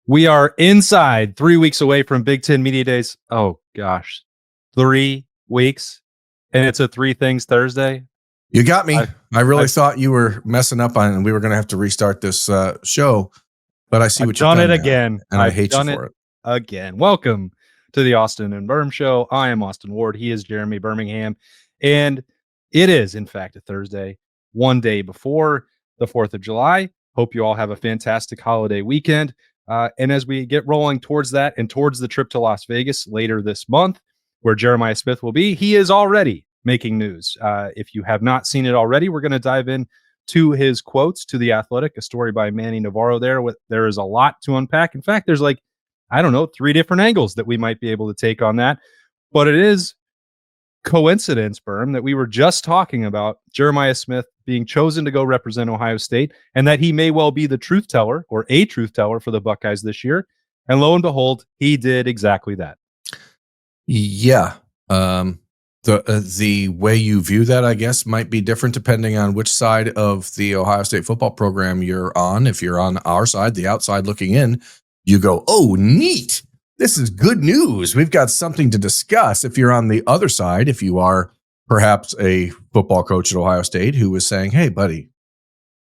We are inside 3 weeks away from Big Ten Media Days. Oh, gosh. 3 weeks, and it's a Three Things Thursday. You got me. I really thought you were messing up on it and we were going to have to restart this show, but I see what you've done it now, again. and I hate you for it. Again. Welcome to the Austin and Birm Show. I am Austin Ward. He is Jeremy Birmingham, and it is, in fact, a Thursday, one day before the 4th of July. Hope you all have a fantastic holiday weekend. And as we get rolling towards that and towards the trip to Las Vegas later this month, where Jeremiah Smith will be, he is already making news. If you have not seen it already, we're going to dive in to his quotes to The Athletic, a story by Manny Navarro there. There is a lot to unpack. In fact, there's 3 different angles that we might be able to take on that. But it is coincidence, Berm, that we were just talking about Jeremiah Smith being chosen to go represent Ohio State and that he may well be the truth teller or a truth teller for the Buckeyes this year. And lo and behold, he did exactly that. Yeah. The way you view that, I guess, might be different depending on which side of the Ohio State football program you're on. If you're on our side, the outside looking in, you go, oh, neat. This is good news. We've got something to discuss. If you're on the other side, if you are perhaps a football coach at Ohio State who is saying, hey, buddy,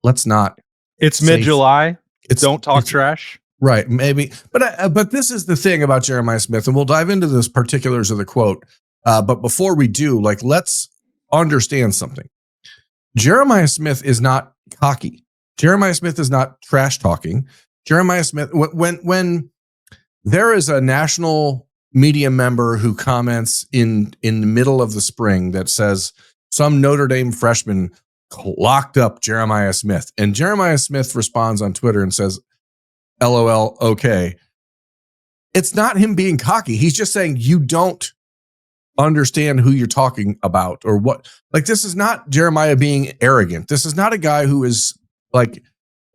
let's not. It's mid-July. Don't talk trash. Right, maybe. But this is the thing about Jeremiah Smith, and we'll dive into the particulars of the quote. But before we do, let's understand something. Jeremiah Smith is not cocky. Jeremiah Smith is not trash talking. Jeremiah Smith, when there is a national media member who comments in the middle of the spring that says some Notre Dame freshman locked up Jeremiah Smith, and Jeremiah Smith responds on Twitter and says, LOL, okay. It's not him being cocky. He's just saying you don't understand who you're talking about or what. This is not Jeremiah being arrogant. This is not a guy who is like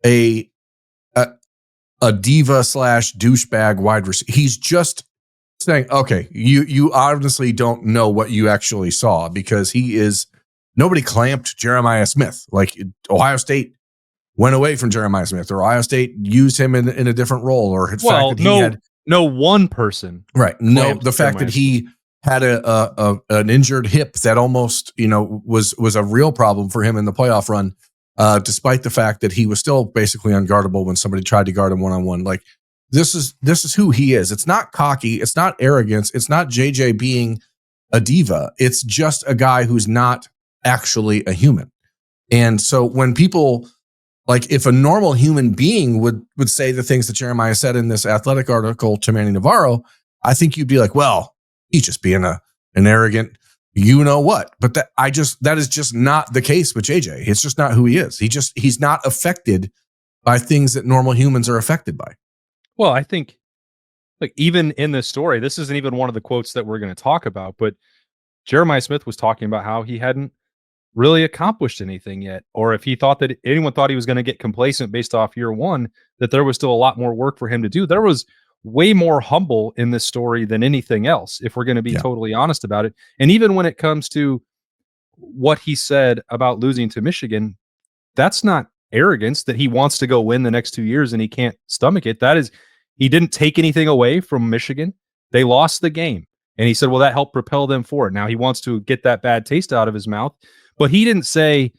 a diva / douchebag wide receiver. He's just saying, okay, you honestly don't know what you actually saw because nobody clamped Jeremiah Smith. Ohio State went away from Jeremiah Smith or Ohio State used him in a different role or no one person. Right. No, the fact that he had an injured hip that almost, was a real problem for him in the playoff run. Despite the fact that he was still basically unguardable when somebody tried to guard him one-on-one. This is who he is. It's not cocky. It's not arrogance. It's not JJ being a diva. It's just a guy who's not actually a human. And so when people, if a normal human being would say the things that Jeremiah said in this Athletic article to Manny Navarro, I think you'd be like, well, he's just being an arrogant you know what, but that is just not the case with JJ. It's just not who he is. He's not affected by things that normal humans are affected by. Well, I think even in this story, this isn't even one of the quotes that we're going to talk about, but Jeremiah Smith was talking about how he hadn't really accomplished anything yet, or if he thought that anyone thought he was going to get complacent based off year one, that there was still a lot more work for him to do. There was way more humble in this story than anything else, if we're going to be totally honest about it. And even when it comes to what he said about losing to Michigan, that's not arrogance that he wants to go win the next 2 years and he can't stomach it. That is, he didn't take anything away from Michigan. They lost the game. And he said, well, that helped propel them forward. Now he wants to get that bad taste out of his mouth, but he didn't say,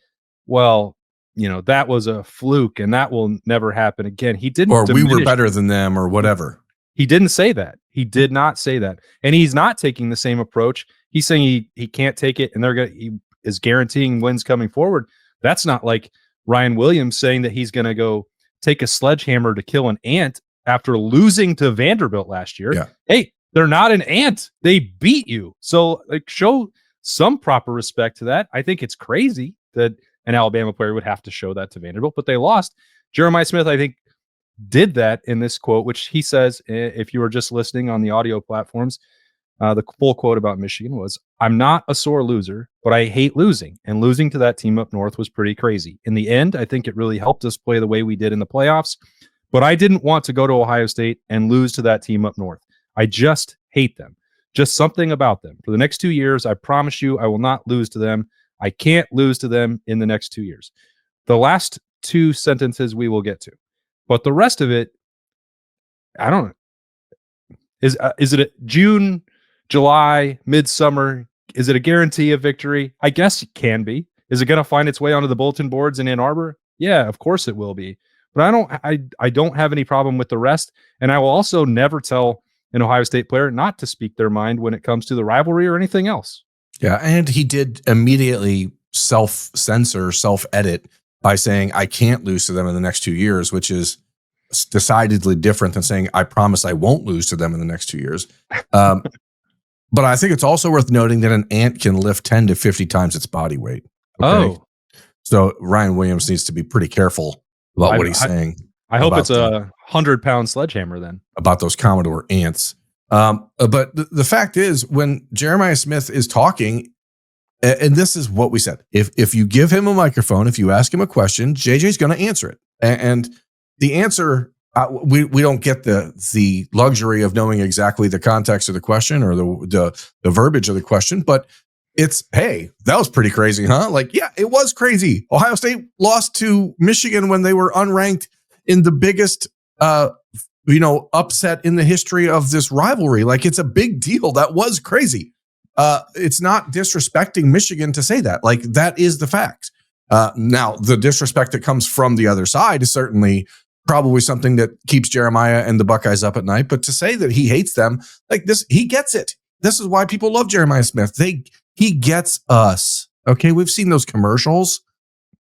well, that was a fluke and that will never happen again. He didn't. Or we were better than them or whatever. He didn't say that. He did not say that. And he's not taking the same approach. He's saying he can't take it and he is guaranteeing wins coming forward. That's not like Ryan Williams saying that he's going to go take a sledgehammer to kill an ant after losing to Vanderbilt last year. Yeah. Hey, they're not an ant. They beat you. So show some proper respect to that. I think it's crazy that an Alabama player would have to show that to Vanderbilt, but they lost. Jeremiah Smith, I think, did that in this quote, which he says, if you were just listening on the audio platforms, the full quote about Michigan was, I'm not a sore loser, but I hate losing. And losing to that team up north was pretty crazy. In the end, I think it really helped us play the way we did in the playoffs. But I didn't want to go to Ohio State and lose to that team up north. I just hate them. Just something about them. For the next 2 years, I promise you, I will not lose to them. I can't lose to them in the next 2 years. The last two sentences we will get to. But the rest of it, I don't. Is it a June, July, midsummer? Is it a guarantee of victory? I guess it can be. Is it going to find its way onto the bulletin boards in Ann Arbor? Yeah, of course it will be. But I don't have any problem with the rest. And I will also never tell an Ohio State player not to speak their mind when it comes to the rivalry or anything else. Yeah, and he did immediately self-censor, self-edit by saying, I can't lose to them in the next 2 years, which is decidedly different than saying, I promise I won't lose to them in the next 2 years. But I think it's also worth noting that an ant can lift 10 to 50 times its body weight. Okay? Oh. So Ryan Williams needs to be pretty careful about what he's saying. I hope it's a 100-pound sledgehammer then. About those Commodore ants. But the fact is, when Jeremiah Smith is talking, and this is what we said, if you give him a microphone, if you ask him a question, JJ's going to answer it. And the answer, we don't get the luxury of knowing exactly the context of the question or the verbiage of the question, but it's, hey, that was pretty crazy, huh? Like, yeah, it was crazy. Ohio State lost to Michigan when they were unranked in the biggest, upset in the history of this rivalry. Like, it's a big deal. That was crazy. It's not disrespecting Michigan to say that. Like, that is the fact. Now, the disrespect that comes from the other side is certainly probably something that keeps Jeremiah and the Buckeyes up at night. But to say that he hates them, like this, he gets it. This is why people love Jeremiah Smith. He gets us. Okay, we've seen those commercials.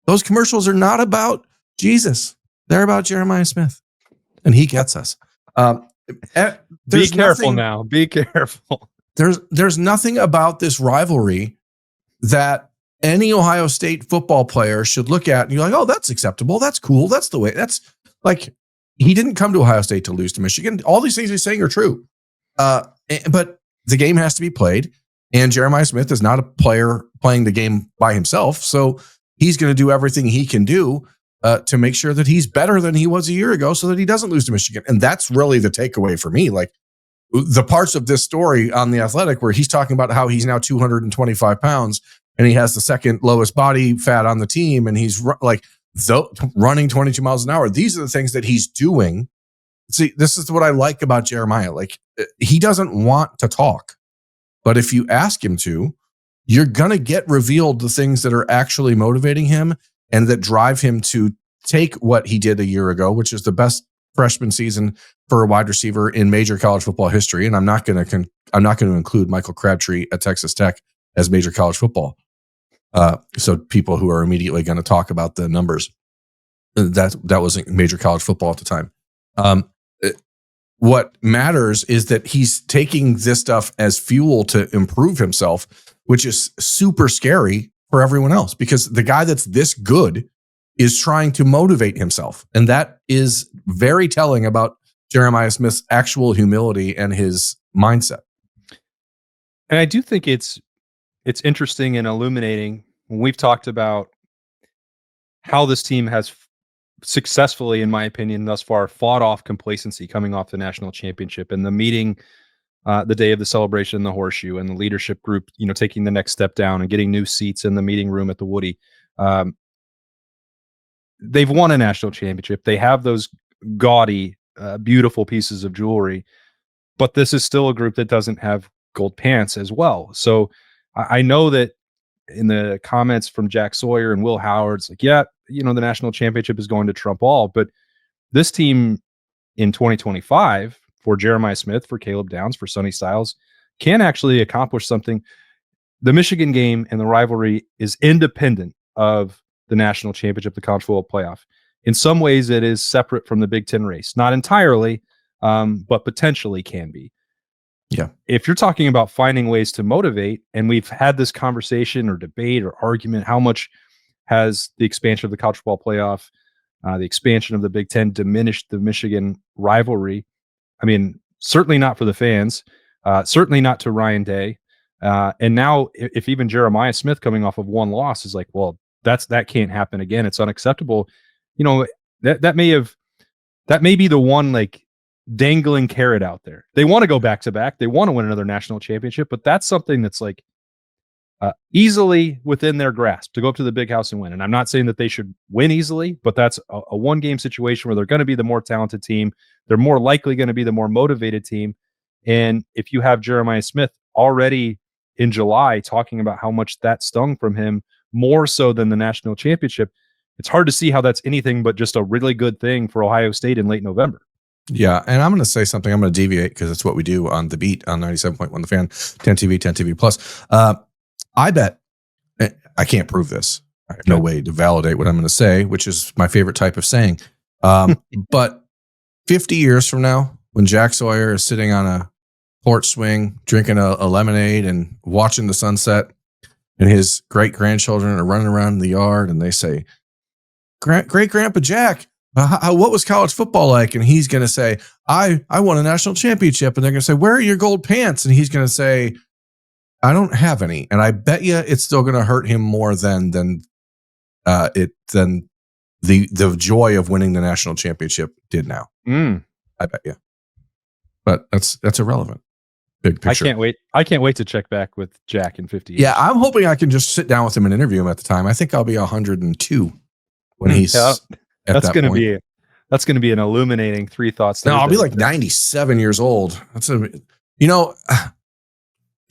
Those commercials are not about Jesus. They're about Jeremiah Smith, and he gets us. Be careful now. Be careful. There's nothing about this rivalry that any Ohio State football player should look at and you're like, oh, that's acceptable. That's cool. That's the way. That's like, he didn't come to Ohio State to lose to Michigan. All these things he's saying are true. But the game has to be played. And Jeremiah Smith is not a player playing the game by himself. So he's going to do everything he can do to make sure that he's better than he was a year ago so that he doesn't lose to Michigan. And that's really the takeaway for me. Like, the parts of this story on The Athletic where he's talking about how he's now 225 pounds and he has the second lowest body fat on the team and he's running 22 miles an hour. These are the things that he's doing. See, this is what I like about Jeremiah. Like, he doesn't want to talk. But if you ask him to, you're going to get revealed the things that are actually motivating him and that drive him to take what he did a year ago, which is the best freshman season for a wide receiver in major college football history. And I'm not going to include Michael Crabtree at Texas Tech as major college football. So people who are immediately going to talk about the numbers, that wasn't major college football at the time. What matters is that he's taking this stuff as fuel to improve himself, which is super scary for everyone else because the guy that's this good is trying to motivate himself. And that is very telling about Jeremiah Smith's actual humility and his mindset. And I do think it's interesting and illuminating when we've talked about how this team has successfully, in my opinion, thus far, fought off complacency coming off the national championship and the meeting the day of the celebration in the Horseshoe and the leadership group, taking the next step down and getting new seats in the meeting room at the Woody. They've won a national championship. They have those gaudy, beautiful pieces of jewelry, but this is still a group that doesn't have gold pants as well. So I know that in the comments from Jack Sawyer and Will Howard, it's like, yeah, the national championship is going to trump all. But this team in 2025 for Jeremiah Smith, for Caleb Downs, for Sonny Styles can actually accomplish something. The Michigan game and the rivalry is independent of the national championship, the college football playoff. In some ways, it is separate from the Big Ten race. Not entirely, but potentially can be. Yeah. If you're talking about finding ways to motivate, and we've had this conversation or debate or argument, how much has the expansion of the college football playoff, the expansion of the Big Ten diminished the Michigan rivalry? I mean, certainly not for the fans, certainly not to Ryan Day. And now if even Jeremiah Smith coming off of one loss is like, well, that can't happen again. It's unacceptable. That may be the one like dangling carrot out there. They want to go back to back. They want to win another national championship, but that's something that's like easily within their grasp to go up to the big house and win. And I'm not saying that they should win easily, but that's a one-game situation where they're going to be the more talented team. They're more likely going to be the more motivated team. And if you have Jeremiah Smith already in July talking about how much that stung from him, more so than the national championship, it's hard to see how that's anything but just a really good thing for Ohio State in late November. Yeah, and I'm going to say something. I'm going to deviate because it's what we do on The Beat on 97.1 The Fan, 10 TV, 10 TV Plus. I bet, I can't prove this. I have no way to validate what I'm going to say, which is my favorite type of saying. But 50 years from now, when Jack Sawyer is sitting on a porch swing, drinking a lemonade and watching the sunset, and his great-grandchildren are running around the yard, and they say, Great-Grandpa Jack, what was college football like? And he's going to say, I won a national championship. And they're going to say, where are your gold pants? And he's going to say, I don't have any. And I bet you it's still going to hurt him more than the joy of winning the national championship did now. I bet you. But that's irrelevant. Big picture. I can't wait to check back with Jack in 50 years. Yeah, I'm hoping I can just sit down with him and interview him at the time. I think I'll be 102 when he's that's going to be an illuminating three thoughts. No, I'll be like 97 years old.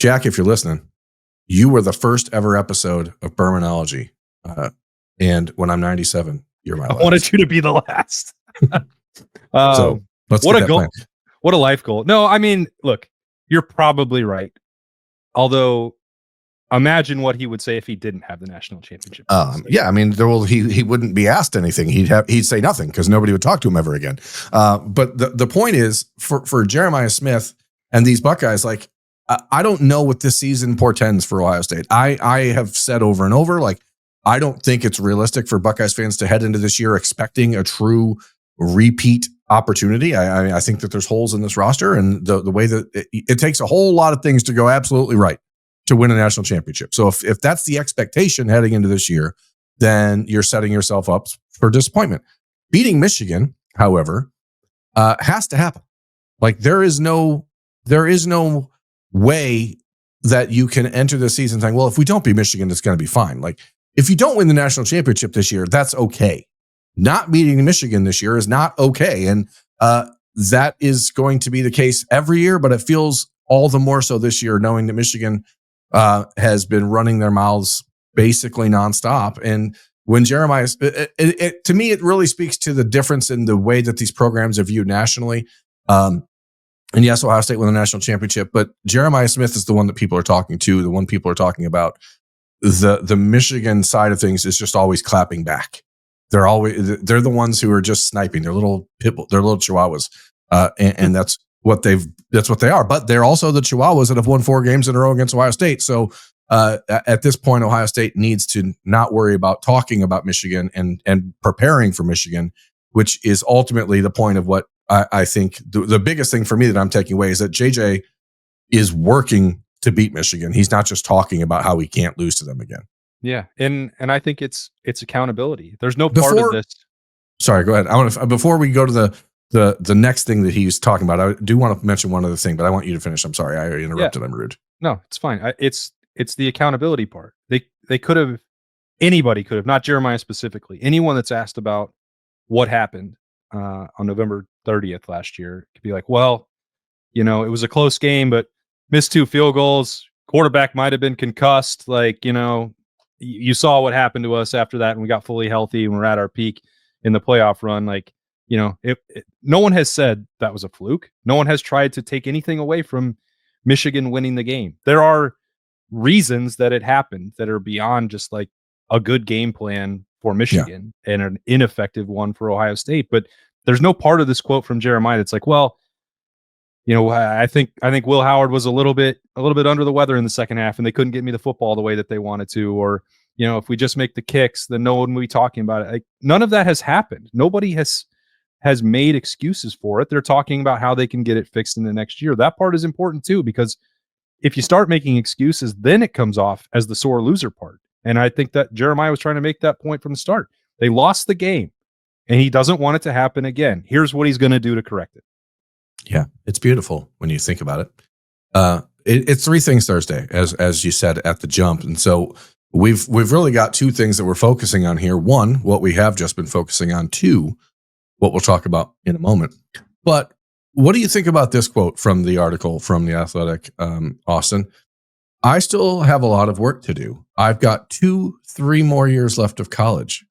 Jack, if you're listening, you were the first ever episode of Bermanology. And when I'm 97, you're my last. I wanted you to be the last. So let's what a goal. What a life goal. No, I mean, look, you're probably right. Although, imagine what he would say if he didn't have the national championship. Yeah, I mean, he wouldn't be asked anything. He'd say nothing because nobody would talk to him ever again. But the point is, for Jeremiah Smith and these Buckeyes, like, I don't know what this season portends for Ohio State. I have said over and over, like, I don't think it's realistic for Buckeyes fans to head into this year expecting a true repeat opportunity. I think that there's holes in this roster, and the way that it takes a whole lot of things to go absolutely right to win a national championship. So if that's the expectation heading into this year, then you're setting yourself up for disappointment. Beating Michigan, however, has to happen. Like, there is no way that you can enter the season saying, well, if we don't beat Michigan, it's going to be fine. Like, if you don't win the national championship this year, that's okay. Not beating Michigan this year is not okay. And that is going to be the case every year, but it feels all the more so this year, knowing that Michigan has been running their mouths basically nonstop. And when Jeremiah, to me, it really speaks to the difference in the way that these programs are viewed nationally. And yes, Ohio State won the national championship, but Jeremiah Smith is the one that people are talking to, the one people are talking about. The Michigan side of things is just always clapping back. They're the ones who are just sniping. They're little pitbull, they're little chihuahuas, and that's what they are. But they're also the Chihuahuas that have won 4 games in a row against Ohio State. So at this point, Ohio State needs to not worry about talking about Michigan and preparing for Michigan, which is ultimately the point of what I think the biggest thing for me that I'm taking away is that JJ is working to beat Michigan. He's not just talking about how he can't lose to them again. Yeah, and I think it's accountability. There's no part of this. Sorry, go ahead. I want to before we go to the next thing that he's talking about. I do want to mention one other thing, but I want you to finish. I'm sorry, I interrupted. Yeah. I'm rude. No, it's fine. It's the accountability part. They could have, anybody could have, not Jeremiah specifically. Anyone that's asked about what happened on November 30th last year could be like, well, it was a close game, but missed 2 field goals. Quarterback might have been concussed. Like, you saw what happened to us after that, and we got fully healthy and we're at our peak in the playoff run. Like, no one has said that was a fluke. No one has tried to take anything away from Michigan winning the game. There are reasons that it happened that are beyond just like a good game plan for Michigan and an ineffective one for Ohio State. But there's no part of this quote from Jeremiah that's like, well, I think Will Howard was a little bit under the weather in the second half, and they couldn't get me the football the way that they wanted to. Or, if we just make the kicks, then no one will be talking about it. Like, none of that has happened. Nobody has made excuses for it. They're talking about how they can get it fixed in the next year. That part is important too, because if you start making excuses, then it comes off as the sore loser part. And I think that Jeremiah was trying to make that point from the start. They lost the game, and he doesn't want it to happen again. Here's what he's going to do to correct it. Yeah, it's beautiful when you think about it. it's three things Thursday, as you said at the jump, and so we've really got two things that we're focusing on here. One, what we have just been focusing on. Two, what we'll talk about in a moment. But what do you think about this quote from the article from The Athletic, Austin? I still have a lot of work to do. I've got 2-3 more years left of college.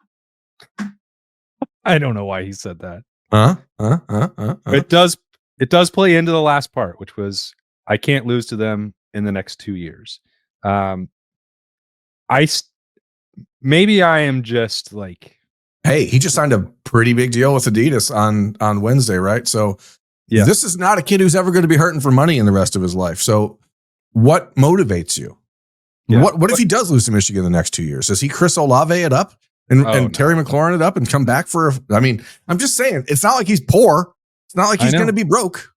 I don't know why he said that. It does play into the last part, which was, I can't lose to them in the next 2 years. Maybe I am just like, hey, he just signed a pretty big deal with Adidas on Wednesday, right? So yeah. This is not a kid who's ever going to be hurting for money in the rest of his life. So what motivates you? Yeah. What if he does lose to Michigan in the next 2 years? Does he Chris Olave it up and Terry McLaurin it up and come back I mean, I'm just saying, it's not like he's poor. It's not like he's going to be broke.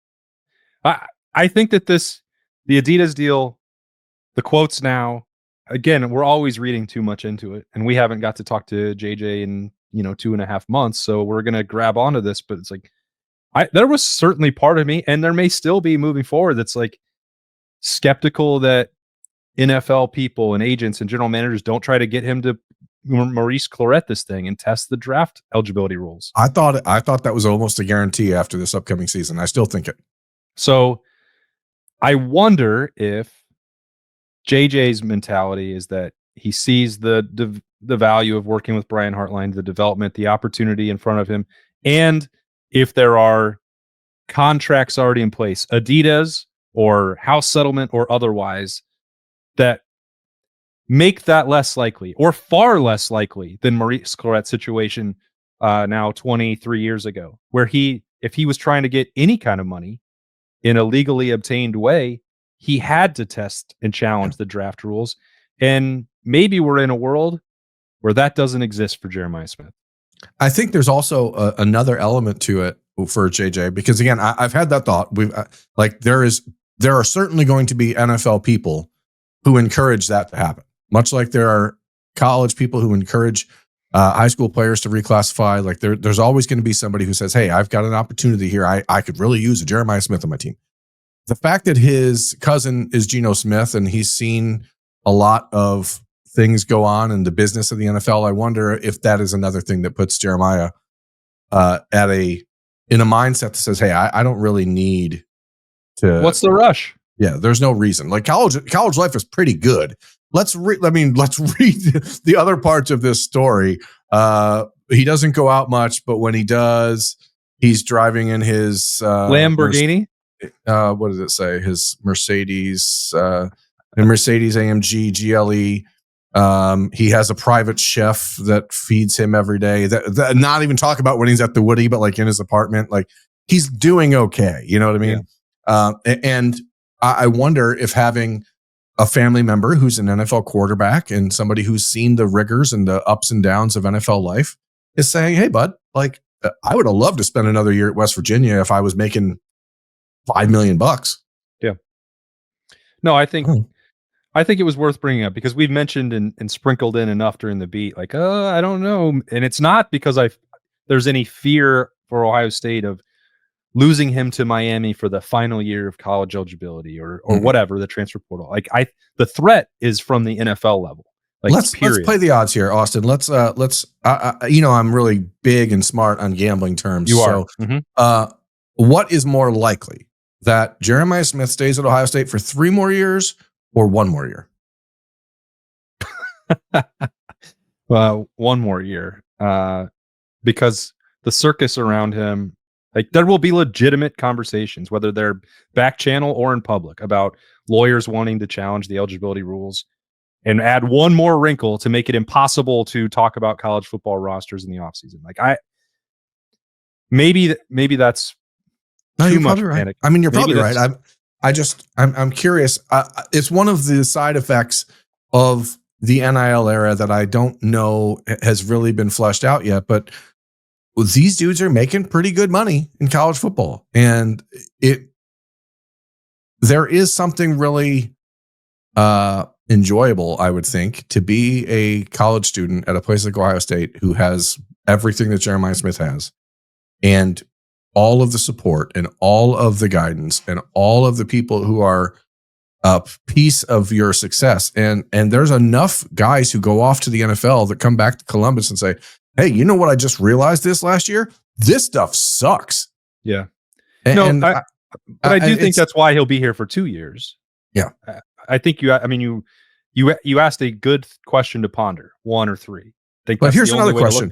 I think that the Adidas deal, the quotes now, again, we're always reading too much into it, and we haven't got to talk to JJ in 2.5 months, so we're gonna grab onto this. But it's like, there was certainly part of me, and there may still be moving forward, that's like skeptical that NFL people and agents and general managers don't try to get him to Maurice Clarett this thing and test the draft eligibility rules. I thought that was almost a guarantee after this upcoming season. I still think it. So I wonder if JJ's mentality is that he sees the value of working with Brian Hartline, the development, the opportunity in front of him, and if there are contracts already in place, Adidas or house settlement or otherwise, that make that less likely or far less likely than Maurice Clarett's situation now 23 years ago, where if he was trying to get any kind of money in a legally obtained way, he had to test and challenge the draft rules. And maybe we're in a world where that doesn't exist for Jeremiah Smith. I think there's also another element to it for JJ, because again, I've had that thought. There are certainly going to be NFL people who encourage that to happen, much like there are college people who encourage high school players to reclassify. Like there's always going to be somebody who says, hey, I've got an opportunity here. I could really use a Jeremiah Smith on my team. The fact that his cousin is Geno Smith and he's seen a lot of things go on in the business of the NFL, I wonder if that is another thing that puts Jeremiah in a mindset that says, hey, I don't really need to. What's the rush? Yeah, there's no reason. Like college life is pretty good. Let's read the other parts of this story. He doesn't go out much, but when he does, he's driving in his Lamborghini. What does it say? His Mercedes AMG GLE. He has a private chef that feeds him every day. That not even talk about when he's at the Woody, but like in his apartment, like he's doing okay. You know what I mean? Yeah. And I wonder if having a family member who's an NFL quarterback and somebody who's seen the rigors and the ups and downs of NFL life is saying, hey, bud, like I would have loved to spend another year at West Virginia if I was making $5 million. Yeah. No, I think it was worth bringing up because we've mentioned and sprinkled in enough during the beat, like, I don't know. And it's not because there's any fear for Ohio State of losing him to Miami for the final year of college eligibility or whatever, the transfer portal. Like the threat is from the NFL level. Like, let's play the odds here, Austin. Let's I'm really big and smart on gambling terms. You are. So, what is more likely, that Jeremiah Smith stays at Ohio State for 3 more years or 1 more year? 1 more year, because the circus around him, like there will be legitimate conversations, whether they're back channel or in public, about lawyers wanting to challenge the eligibility rules and add one more wrinkle to make it impossible to talk about college football rosters in the offseason. Like maybe that's too much panic. I mean, you're probably right. I'm curious. It's one of the side effects of the NIL era that I don't know has really been fleshed out yet, but these dudes are making pretty good money in college football. And there is something really enjoyable, I would think, to be a college student at a place like Ohio State who has everything that Jeremiah Smith has, and all of the support and all of the guidance and all of the people who are piece of your success. And there's enough guys who go off to the NFL that come back to Columbus and say, hey, you know what? I just realized this last year. This stuff sucks. Yeah. But I do think that's why he'll be here for 2 years. Yeah. I think you asked a good question to ponder, 1 or 3. But here's another question.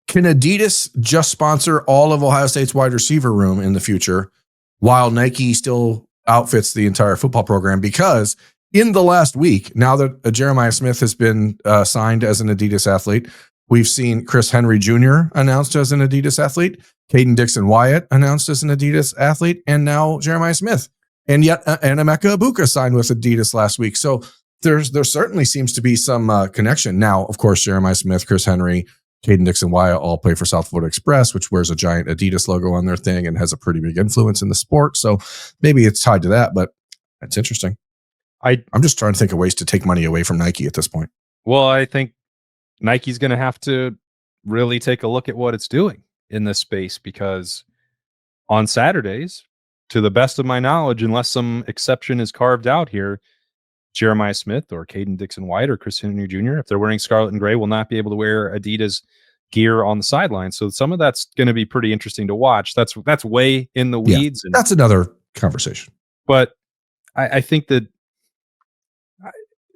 Can Adidas just sponsor all of Ohio State's wide receiver room in the future while Nike still outfits the entire football program? Because in the last week, now that Jeremiah Smith has been signed as an Adidas athlete, we've seen Chris Henry Jr. announced as an Adidas athlete, Caden Dixon-Wyatt announced as an Adidas athlete, and now Jeremiah Smith. And yet Emeka Ibuka signed with Adidas last week. So there certainly seems to be some connection. Now, of course, Jeremiah Smith, Chris Henry, Caden Dixon-Wyatt all play for South Florida Express, which wears a giant Adidas logo on their thing and has a pretty big influence in the sport. So maybe it's tied to that, but it's interesting. I'm just trying to think of ways to take money away from Nike at this point. Well, I think Nike's going to have to really take a look at what it's doing in this space, because on Saturdays, to the best of my knowledge, unless some exception is carved out here, Jeremiah Smith or Caden Dixon-Wyatt or Chris Henry Jr., if they're wearing scarlet and gray, will not be able to wear Adidas gear on the sideline. So some of that's going to be pretty interesting to watch. That's way in the weeds. Yeah, that's another conversation. But I think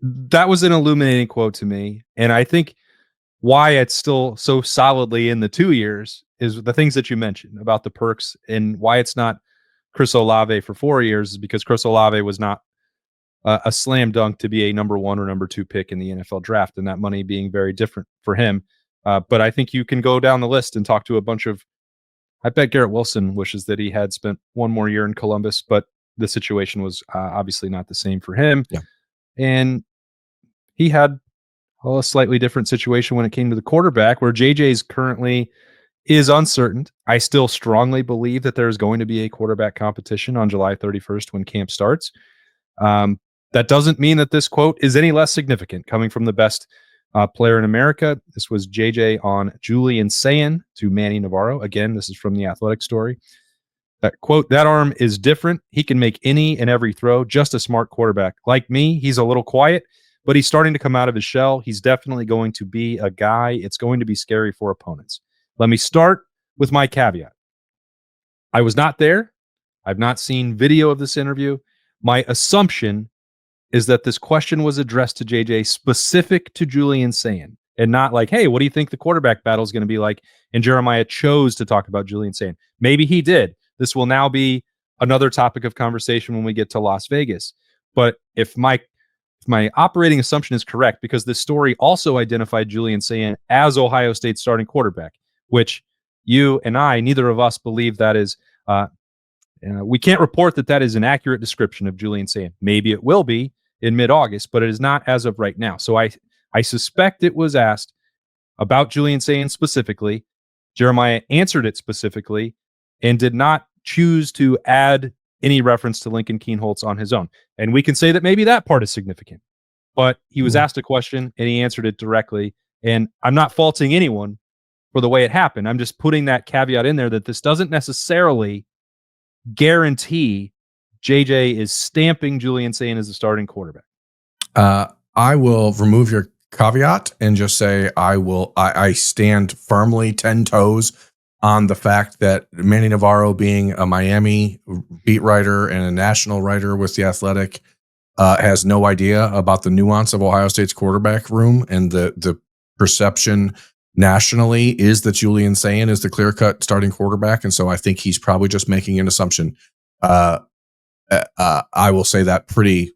that was an illuminating quote to me. And I think why it's still so solidly in the 2 years is the things that you mentioned about the perks, and why it's not Chris Olave for 4 years is because Chris Olave was not a slam dunk to be a number 1 or number 2 pick in the NFL draft, and that money being very different for him. But I think you can go down the list and talk to a bunch of, I bet Garrett Wilson wishes that he had spent 1 more year in Columbus, but the situation was obviously not the same for him. Yeah. And he had a slightly different situation when it came to the quarterback, where JJ's currently is uncertain. I still strongly believe that there's going to be a quarterback competition on July 31st when camp starts. That doesn't mean that this quote is any less significant coming from the best player in America. This was JJ on Julian Sayin to Manny Navarro. Again, this is from the Athletic story. That quote, that arm is different. He can make any and every throw. Just a smart quarterback. Like me, he's a little quiet, but he's starting to come out of his shell. He's definitely going to be a guy. It's going to be scary for opponents. Let me start with my caveat. I was not there. I've not seen video of this interview. My assumption is that this question was addressed to JJ specific to Julian Sayin, and not like, hey, what do you think the quarterback battle is going to be like? And Jeremiah chose to talk about Julian Sayin. Maybe he did. This will now be another topic of conversation when we get to Las Vegas. But if my operating assumption is correct, because this story also identified Julian Sayin as Ohio State's starting quarterback, which you and I, neither of us believe that is, we can't report that is an accurate description of Julian Sayin. Maybe it will be in mid-August, but it is not as of right now. So I suspect it was asked about Julian Sayin specifically. Jeremiah answered it specifically and did not choose to add any reference to Lincoln Kienholz on his own. And we can say that maybe that part is significant. But he was asked a question and he answered it directly. And I'm not faulting anyone for the way it happened. I'm just putting that caveat in there that this doesn't necessarily guarantee JJ is stamping Julian Sayin as a starting quarterback. I will remove your caveat and just say I stand firmly 10 toes on the fact that Manny Navarro, being a Miami beat writer and a national writer with The Athletic, has no idea about the nuance of Ohio State's quarterback room, and the perception nationally is that Julian Sayin is the clear-cut starting quarterback, and so I think he's probably just making an assumption. I will say that pretty,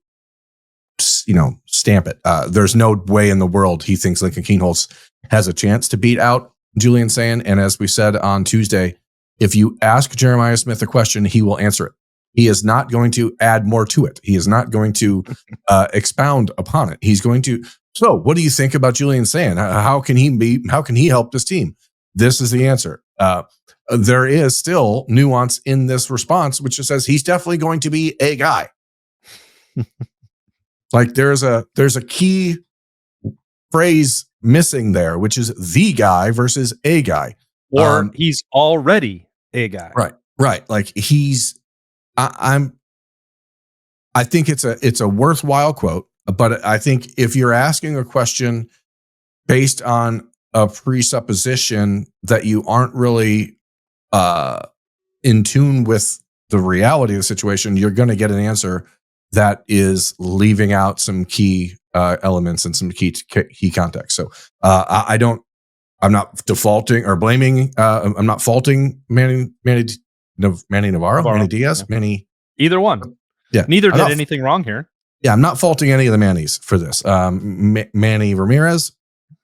stamp it. There's no way in the world he thinks Lincoln Kienholz has a chance to beat out Julian Sayin. And as we said on Tuesday, if you ask Jeremiah Smith a question, he will answer it. He is not going to add more to it. He is not going to expound upon it. He's going to, so what do you think about Julian Sayin? How can he help this team? This is the answer. There is still nuance in this response, which just says he's definitely going to be a guy. Like there's a key phrase missing there, which is the guy versus a guy. Or he's already a guy. Right. Like I'm I think it's a worthwhile quote, but I think if you're asking a question based on a presupposition that you aren't really in tune with the reality of the situation, you're going to get an answer that is leaving out some key elements and some key context. So I'm not defaulting or blaming. I'm not faulting Manny Navarro, Manny Diaz, yeah. Manny. Either one. Yeah. Neither did anything wrong here. Yeah, I'm not faulting any of the Mannies for this. Manny Ramirez,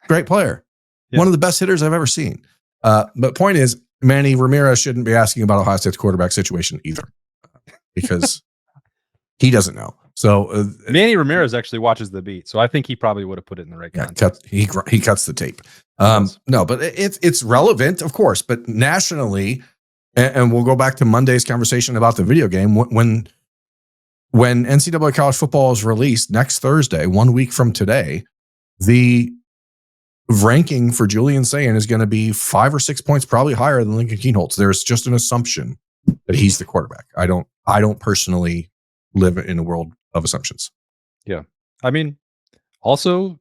great player. Yeah. One of the best hitters I've ever seen. But point is, Manny Ramirez shouldn't be asking about Ohio State's quarterback situation either, because he doesn't know. So Manny Ramirez actually watches the beat, so I think he probably would have put it in the right context. He cuts the tape. No, but it's relevant, of course. But nationally, and we'll go back to Monday's conversation about the video game. When NCAA college football is released next Thursday, 1 week from today, the ranking for Julian Sayin is going to be 5 or 6 points probably higher than Lincoln Kienholz. There's just an assumption that he's the quarterback. I don't personally live in a world of assumptions. Yeah. I mean, also,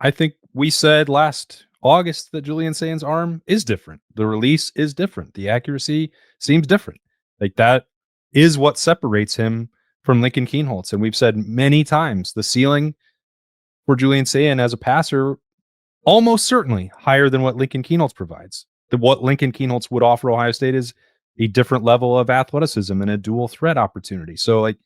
I think we said last August that Julian Sayin's arm is different. The release is different. The accuracy seems different. Like, that is what separates him from Lincoln Kienholz. And we've said many times the ceiling for Julian Sayin as a passer almost certainly higher than what Lincoln Kienholz provides. What Lincoln Kienholz would offer Ohio State is a different level of athleticism and a dual threat opportunity. So, like,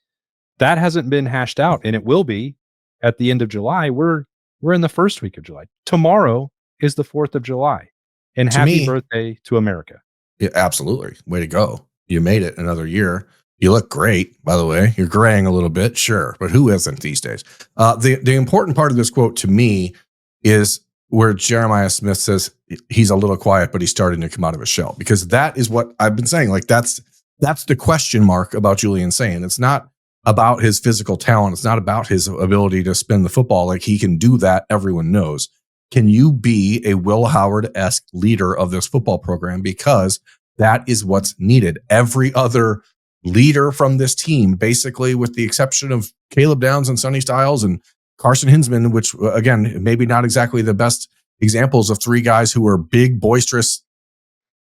that hasn't been hashed out, and it will be at the end of July. We're in the first week of July. Tomorrow is the 4th of July. And happy birthday to America. Yeah, absolutely. Way to go. You made it another year. You look great, by the way. You're graying a little bit, sure, but who isn't these days? The important part of this quote to me is where Jeremiah Smith says he's a little quiet, but he's starting to come out of his shell, because that is what I've been saying. Like, that's the question mark about Julian Sayin. It's not about his physical talent. It's not about his ability to spin the football. Like, he can do that. Everyone knows. Can you be a Will Howard-esque leader of this football program? Because that is what's needed. Every other leader from this team, basically, with the exception of Caleb Downs and Sonny Styles and Carson Hinsman, which, again, maybe not exactly the best examples of three guys who are big, boisterous,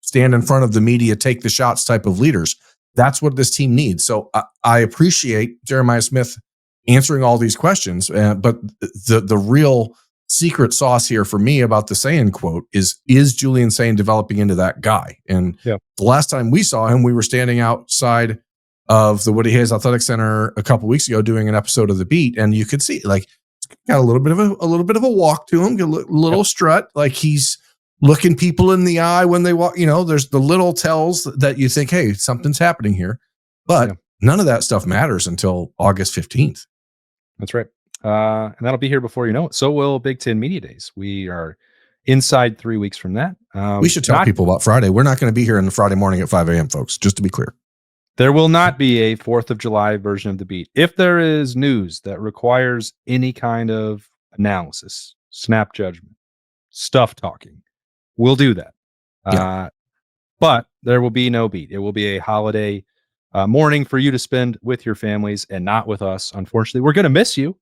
stand in front of the media, take the shots type of leaders. That's what this team needs. So I appreciate Jeremiah Smith answering all these questions. But the real secret sauce here for me about the Sayin quote is Julian Sayin developing into that guy? And the last time we saw him, we were standing outside of the Woody Hayes Athletic Center a couple weeks ago doing an episode of The Beat, and you could see, like, got a little bit of a walk to him, a little strut, like he's looking people in the eye when they walk. You know, there's the little tells that you think, hey, something's happening here. But none of that stuff matters until August 15th. That's right. And that'll be here before you know it. So will Big Ten Media Days. We are inside 3 weeks from that. We should tell people about Friday. We're not going to be here on the Friday morning at 5 a.m., folks, just to be clear. There will not be a 4th of July version of The Beat. If there is news that requires any kind of analysis, snap judgment, stuff talking, we'll do that. But there will be no Beat. It will be a holiday morning for you to spend with your families and not with us. Unfortunately, we're going to miss you,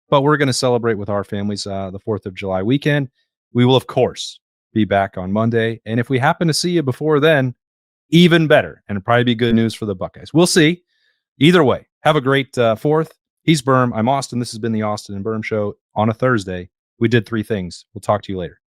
but we're going to celebrate with our families the 4th of July weekend. We will, of course, be back on Monday. And if we happen to see you before then, even better. And it'll probably be good news for the Buckeyes. We'll see. Either way, have a great 4th. He's Birm. I'm Austin. This has been the Austin and Birm Show on a Thursday. We did 3 things. We'll talk to you later.